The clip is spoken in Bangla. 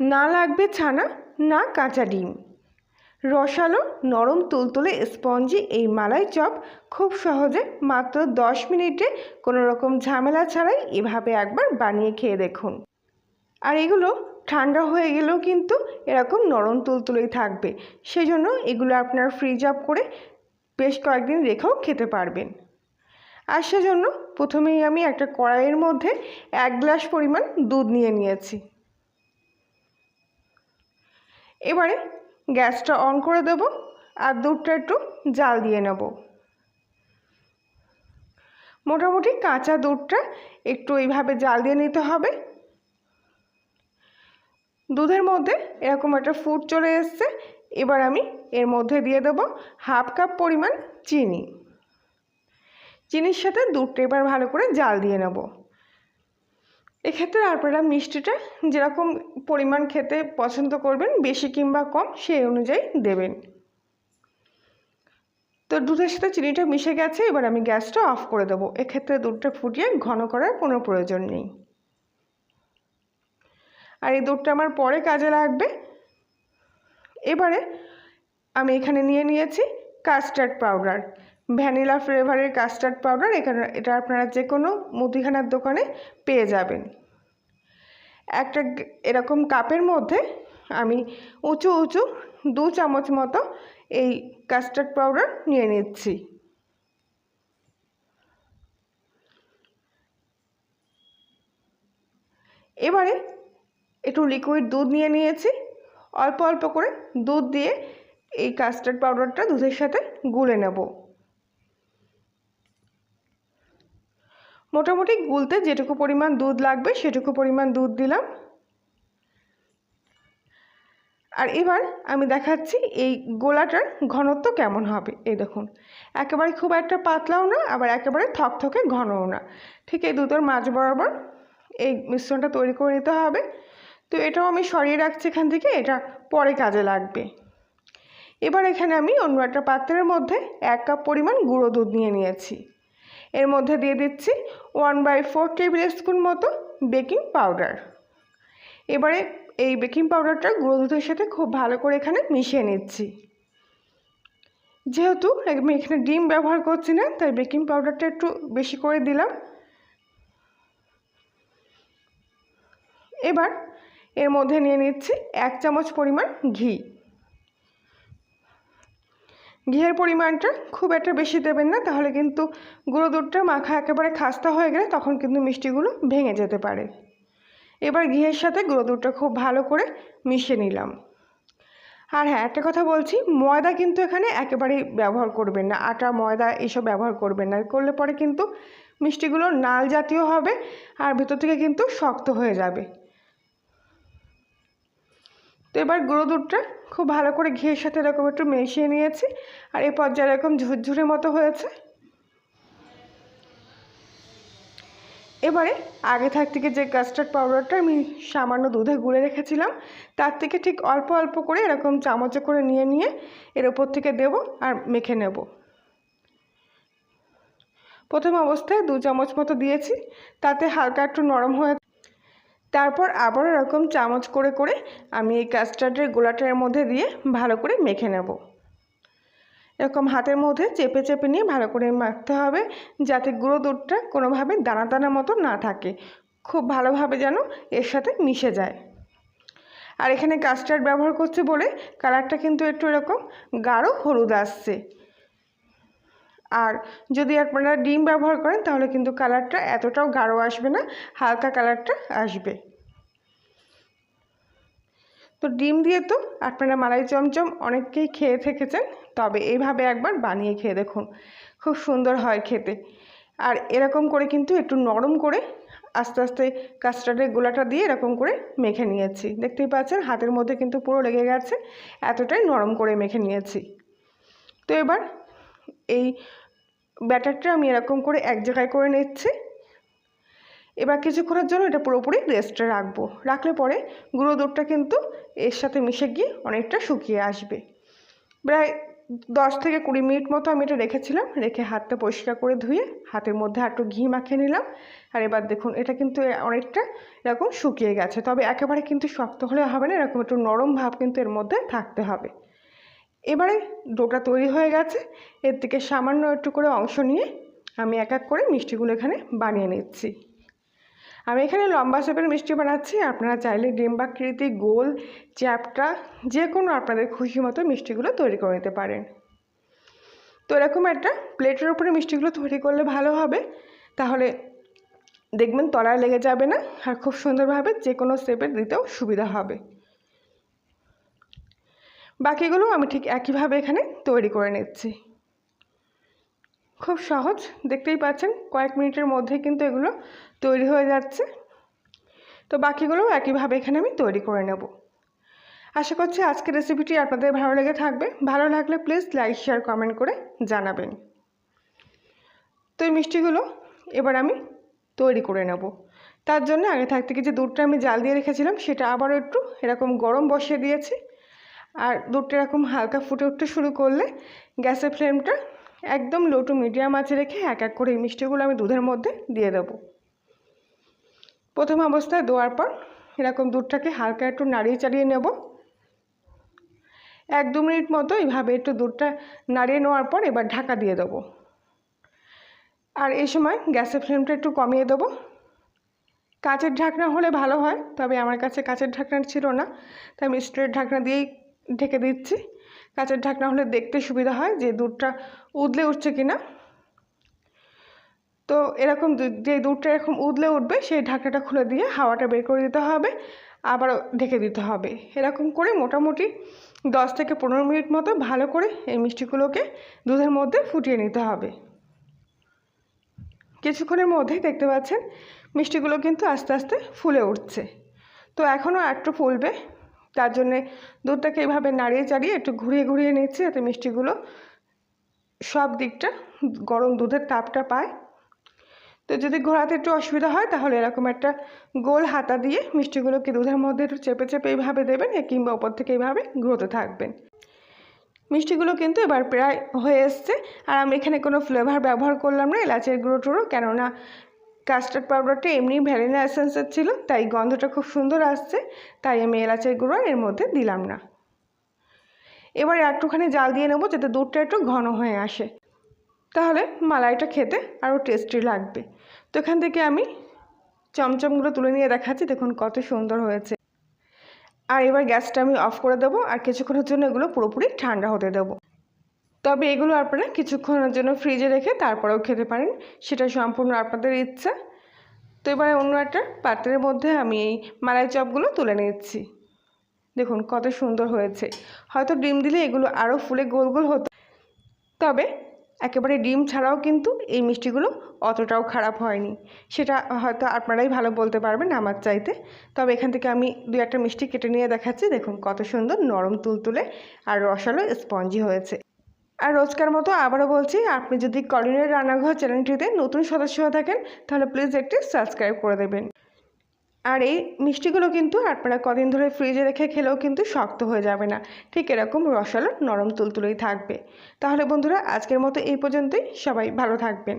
না লাগবে ছানা, না কাঁচা ডিম। রসালো নরম তুলতুলে স্পঞ্জি এই মালাই চপ খুব সহজে মাত্র 10 মিনিটে কোনো রকম ঝামেলা ছাড়াই এভাবে একবার বানিয়ে খেয়ে দেখুন। আর এগুলো ঠান্ডা হয়ে গেলেও কিন্তু এরকম নরম তুলতুলেই থাকবে, সেজন্য এগুলো আপনার ফ্রিজ আপ করে বেশ কয়েকদিন রেখেও খেতে পারবেন। আর সেজন্য প্রথমেই আমি একটা কড়াইয়ের মধ্যে 1 গ্লাস পরিমাণ দুধ নিয়েছি। এবারে গ্যাসটা অন করে দেব আর দুধটা একটু জাল দিয়ে নেব। মোটামুটি কাঁচা দুধটা একটু এইভাবে জাল দিয়ে নিতে হবে। দুধের মধ্যে এরকম একটা ফুট চলে এসছে। এবার আমি এর মধ্যে দিয়ে দেব 1/2 কাপ পরিমাণ চিনি। চিনির সাথে দুধটা এবার ভালো করে জাল দিয়ে নেব। এক্ষেত্রে আপনারা মিষ্টিটা যেরকম পরিমাণ খেতে পছন্দ করবেন, বেশি কিংবা কম সেই অনুযায়ী দেবেন। তো দুধের সাথে চিনিটা মিশে গেছে, এবার আমি গ্যাসটা অফ করে দেবো। এক্ষেত্রে দুধটা ফুটিয়ে ঘন করার কোনো প্রয়োজন নেই। আর এই দুধটা আমার পরে কাজে লাগবে। এবারে আমি এখানে নিয়েছি কাস্টার্ড পাউডার, ভ্যানিলা ফ্লেভারের কাস্টার্ড পাউডার। এটা আপনারা যে কোনো মুদিখানার দোকানে পেয়ে যাবেন। একটা এরকম কাপের মধ্যে আমি উঁচু 2 চামচ মতো এই কাস্টার্ড পাউডার নিয়ে নিচ্ছি। এবারে একটু লিকুইড দুধ নিয়েছি। অল্প অল্প করে দুধ দিয়ে এই কাস্টার্ড পাউডারটা দুধের সাথে গুলে নেব। মোটামুটি গুলতে যেটুকু পরিমাণ দুধ লাগবে সেটুকু পরিমাণ দুধ দিলাম। আর এবার আমি দেখাচ্ছি এই গোলাটার ঘনত্ব কেমন হবে। এই দেখুন, একেবারে খুব একটা পাতলাও না, আবার একেবারে থকথকে ঘনও না, ঠিক এই দুটোর মাঝ বরাবর এই মিশ্রণটা তৈরি করে নিতে হবে। তো এটাও আমি সরিয়ে রাখছি এখান থেকে, এটা পরে কাজে লাগবে। এবার এখানে আমি অন্য একটা পাত্রের মধ্যে 1 কাপ পরিমাণ গুঁড়ো দুধ নিয়েছি। এর মধ্যে দিয়ে দিচ্ছি 1/4 টেবিল স্পুন মতো বেকিং পাউডার। এবারে এই বেকিং পাউডারটা গুঁড়ো দুধের সাথে খুব ভালো করে এখানে মিশিয়ে নিচ্ছি। যেহেতু আমি এখানে ডিম ব্যবহার করছি না, তাই বেকিং পাউডারটা একটু বেশি করে দিলাম। এবার এর মধ্যে নিয়ে নিচ্ছি 1 চামচ পরিমাণ ঘি। ঘিয়ের পরিমাণটা খুব একটা বেশি দেবেন না, তাহলে কিন্তু গুঁড়ো দুধটা মাখা একেবারে খাস্তা হয়ে গেলে তখন কিন্তু মিষ্টিগুলো ভেঙে যেতে পারে। এবার ঘিয়ের সাথে গুঁড়ো দুধটা খুব ভালো করে মিশিয়ে নিলাম। আর হ্যাঁ, একটা কথা বলছি, ময়দা কিন্তু এখানে একেবারেই ব্যবহার করবেন না। আটা, ময়দা এসব ব্যবহার করবেন না, করলে পরে কিন্তু মিষ্টিগুলো নাল জাতীয় হবে আর ভেতর থেকে কিন্তু শক্ত হয়ে যাবে। তো এবার গুঁড়ো দুধটা খুব ভালো করে ঘিয়ের সাথে এরকম একটু মিশিয়ে নিয়েছি। আর এই পর্যায়ে এরকম ঝুরঝুরে মতো হয়েছে। এবারে আগে থেকে যে কাস্টার্ড পাউডারটা আমি সামান্য দুধে গুলে রেখেছিলাম, তার থেকে ঠিক অল্প অল্প করে এরকম চামচে করে নিয়ে এর ওপর থেকে দেব আর মেখে নেব। প্রথম অবস্থায় 2 চামচ মতো দিয়েছি, তাতে হালকা একটু নরম হয়ে, তারপর আবার এরকম চামচ করে আমি এই কাস্টার্ডের গোলাটার মধ্যে দিয়ে ভালো করে মেখে নেব। এরকম হাতের মধ্যে চেপে নিয়ে ভালো করে মাখতে হবে, যাতে গুঁড়ো দুধটা কোনোভাবে দানা দানা মতো না থাকে, খুব ভালোভাবে যেন এর সাথে মিশে যায়। আর এখানে কাস্টার্ড ব্যবহার করছে বলে কালারটা কিন্তু একটু এরকম গাঢ় হলুদ আসছে। আর যদি আপনারা ডিম ব্যবহার করেন তাহলে কিন্তু কালারটা এতটাও গাঢ় আসবে না, হালকা কালারটা আসবে। তো ডিম দিয়ে তো আপনারা মালাই চমচম অনেককেই খেয়ে থেকেছেন, তবে এইভাবে একবার বানিয়ে খেয়ে দেখুন, খুব সুন্দর হয় খেতে। আর এরকম করে কিন্তু একটু নরম করে আস্তে আস্তে কাস্টার্ডের গোলাটা দিয়ে এরকম করে মেখে নিয়েছি। দেখতেই পাচ্ছেন হাতের মধ্যে কিন্তু পুরো লেগে গেছে, এতটাই নরম করে মেখে নিয়েছি। তো এবার এই ব্যাটারটা আমি এরকম করে এক জায়গায় করে নিচ্ছি। এবার কিছুক্ষণের জন্য এটা পুরোপুরি রেস্টে রাখবো। রাখলে পরে গুঁড়ো দুধটা কিন্তু এর সাথে মিশে গিয়ে অনেকটা শুকিয়ে আসবে। প্রায় 10 থেকে 20 মিনিট মতো আমি এটা রেখেছিলাম, রেখে হাতটা পরিষ্কার করে ধুয়ে হাতের মধ্যে একটু ঘি মাখিয়ে নিলাম। আর এবার দেখুন এটা কিন্তু অনেকটা এরকম শুকিয়ে গেছে, তবে একেবারে কিন্তু শক্ত হলে হবে না, এরকম একটু নরম ভাব কিন্তু এর মধ্যে থাকতে হবে। এবারে ডোটা তৈরি হয়ে গেছে, এর থেকে সামান্য একটু করে অংশ নিয়ে আমি এক এক করে মিষ্টিগুলো এখানে বানিয়ে নিচ্ছি। আমি এখানে লম্বা শেপের মিষ্টি বানাচ্ছি, আপনারা চাইলে ডিম্বাকৃতি, গোল, চ্যাপ্টা যে কোনো আপনাদের খুশি মতো মিষ্টিগুলো তৈরি করে নিতে পারেন। তো এরকম একটা প্লেটের উপরে মিষ্টিগুলো তৈরি করলে ভালো হবে, তাহলে দেখবেন তলায় লেগে যাবে না, আর খুব সুন্দরভাবে যে কোনো শেপের দিতেও সুবিধা হবে। বাকিগুলো আমি ঠিক একইভাবে এখানে তৈরি করে নিচ্ছি। খুব সহজ, দেখতেই পাচ্ছেন কয়েক মিনিটের মধ্যে কিন্তু এগুলো তৈরি হয়ে যাচ্ছে। তো বাকিগুলোও একইভাবে এখানে আমি তৈরি করে নেব। আশা করছি আজকের রেসিপিটি আপনাদের ভালো লেগে থাকবে। ভালো লাগলে প্লিজ লাইক, শেয়ার, কমেন্ট করে জানাবেন। তো এই মিষ্টিগুলো এবার আমি তৈরি করে নেব। তার জন্য আগে থাকতে যে দুধটা আমি জাল দিয়ে রেখেছিলাম সেটা আবারও একটু এরকম গরম বসিয়ে দিয়েছি। আর দুধটা এরকম হালকা ফুটে উঠতে শুরু করলে গ্যাসের ফ্লেমটা একদম লো টু মিডিয়াম আঁচে রেখে এক এক করে এই মিষ্টিগুলো আমি দুধের মধ্যে দিয়ে দেব। প্রথম অবস্থায় দেওয়ার পর এরকম দুধটাকে হালকা একটু নাড়িয়ে চাড়িয়ে নেব। 1-2 মিনিট মতো এইভাবে একটু দুধটা নাড়িয়ে নেওয়ার পর এবার ঢাকা দিয়ে দেবো। আর এই সময় গ্যাসের ফ্লেমটা একটু কমিয়ে দেবো। কাচের ঢাকনা হলে ভালো হয়, তবে আমার কাছে কাচের ঢাকনা ছিল না, তাই আমি স্টিলের ঢাকনা দিয়েই ঢেকে দিচ্ছি। কাচের ঢাকনা হলে দেখতে সুবিধা হয় যে দুধটা উদলে উঠছে কিনা। তো এরকম যে দুধটা এরকম উদলে উঠবে সেই ঢাকনাটা খুলে দিয়ে হাওয়াটা বের করে দিতে হবে, আবারও ঢেকে দিতে হবে। এরকম করে মোটামুটি 10 থেকে 15 মিনিট মতো ভালো করে এই মিষ্টিগুলোকে দুধের মধ্যে ফুটিয়ে নিতে হবে। কিছুক্ষণের মধ্যেই দেখতে পাচ্ছেন মিষ্টিগুলো কিন্তু আস্তে আস্তে ফুলে উঠছে। তো এখনও একটু ফুলবে, তার জন্যে দুধটাকে এইভাবে নাড়িয়ে চাড়িয়ে একটু ঘুরিয়ে ঘুরিয়ে নিচ্ছি, যাতে মিষ্টিগুলো সব দিকটা গরম দুধের তাপটা পায়। তো যদি ঘোরাতে একটু অসুবিধা হয় তাহলে এরকম একটা গোল হাতা দিয়ে মিষ্টিগুলোকে দুধের মধ্যে একটু চেপে চেপে এইভাবে দেবেন, কিংবা ওপর থেকে এইভাবে ঘুরোতে থাকবেন। মিষ্টিগুলো কিন্তু এবার প্রায় হয়ে এসছে। আর আমি এখানে কোনো ফ্লেভার ব্যবহার করলাম না, এলাচের গুঁড়ো টুড়ো, কেননা কাস্টার্ড পাউডারটা এমনি ভ্যানিলা এসেন্সের ছিল, তাই গন্ধটা খুব সুন্দর আসছে, তাই আমি এলাচের গুঁড়ো এর মধ্যে দিলাম না। এবার একটুখানি জাল দিয়ে নেবো যাতে দুধটা একটু ঘন হয়ে আসে, তাহলে মালাইটা খেতে আরও টেস্টি লাগবে। তো এখান থেকে আমি চমচমগুলো তুলে নিয়ে দেখাচ্ছি, দেখুন কত সুন্দর হয়েছে। আর এবার গ্যাসটা আমি অফ করে দেবো, আর কিছুক্ষণের জন্য এগুলো পুরোপুরি ঠান্ডা হতে দেবো। তবে এগুলো আপনারা কিছুক্ষণের জন্য ফ্রিজে রেখে তারপরেও খেতে পারেন, সেটা সম্পূর্ণ আপনাদের ইচ্ছা। তো এবারে অন্য একটা পাত্রের মধ্যে আমি এই মালাই চপগুলো তুলে নিচ্ছি। দেখুন কত সুন্দর হয়েছে। হয়তো ডিম দিলে এগুলো আরও ফুলে গোল গোল হতো, তবে একেবারে ডিম ছাড়াও কিন্তু এই মিষ্টিগুলো অতটাও খারাপ হয়নি, সেটা হয়তো আপনারাই ভালো বলতে পারবেন আমার চাইতে। তবে এখান থেকে আমি 2-1টা মিষ্টি কেটে নিয়ে দেখাচ্ছি, দেখুন কত সুন্দর নরম তুলতুলে আর রসালো স্পঞ্জি হয়েছে। আর রোজকার মতো আবারও বলছি, আপনি যদি কলিনের রান্নাঘর চ্যানেলটিতে নতুন সদস্য হয়ে থাকেন তাহলে প্লিজ একটি সাবস্ক্রাইব করে দেবেন। আর এই মিষ্টিগুলো কিন্তু আপনারা কদিন ধরে ফ্রিজে রেখে খেলেও কিন্তু শক্ত হয়ে যাবে না, ঠিক এরকম রসালো নরম তুলতুলেই থাকবে। তাহলে বন্ধুরা আজকের মতো এই পর্যন্তই, সবাই ভালো থাকবেন।